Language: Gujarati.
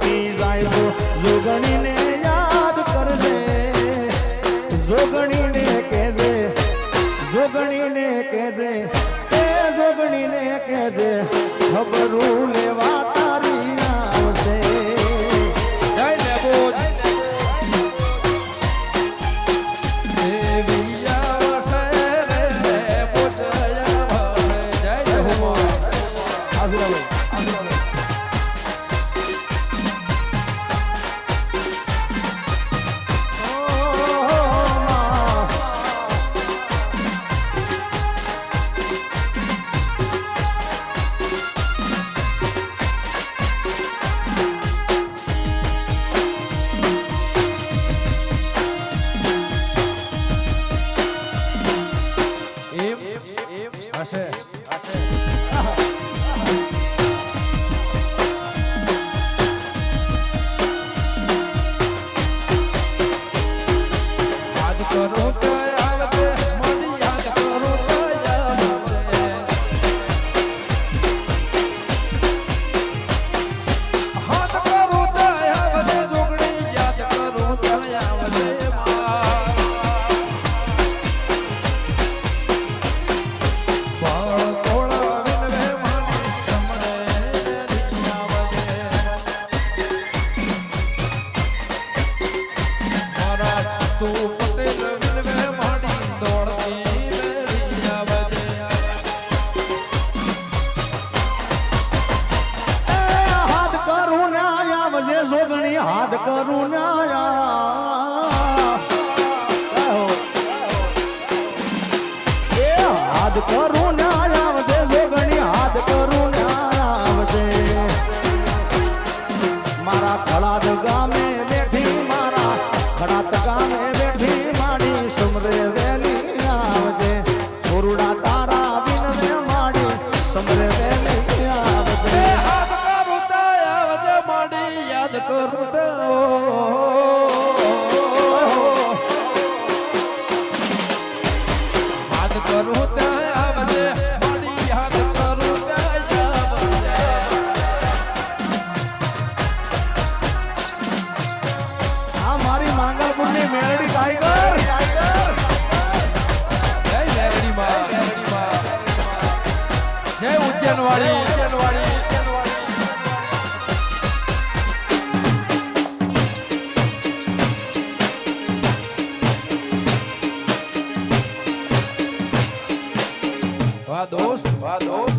ભૂલી જાય તો જોગણીને યાદ કરજે જોગણીને કહેજે જોગણીને કહેજે એ જોગણીને કહેજે ખબરું લેવા તારી આવશે જય લેબો દેવી આવશે રે લેબો જય આવશે જય લેબો આજરાભાઈ હશે યાદ કરો તો આવતે મને યાદ કરો તો આવતે હાથ કરો તો આવતે જોગણી યાદ કરો તો આવતે જોગણી હાથ કરું હાથ કરું આવજે જોગણી હાથ કરું આવજે મારા ખડાદ ગામે બેઠી મારા ખડાદ ગામે બેઠી માડી સમરે વેલી આવજે છોરુડા તારા વિનવે માડી સમરે વેલી આવજે હાથ કરું તો આવજે માડી યાદ કરું તો હાથ કરું તો આવજે માડી યાદ કરું તો આવજે આ મારી માંગલપુરની મેલડી ટાઈગર જય લેવડી માં જય ઉજ્જૈનવાળી વાહ દોસ્ત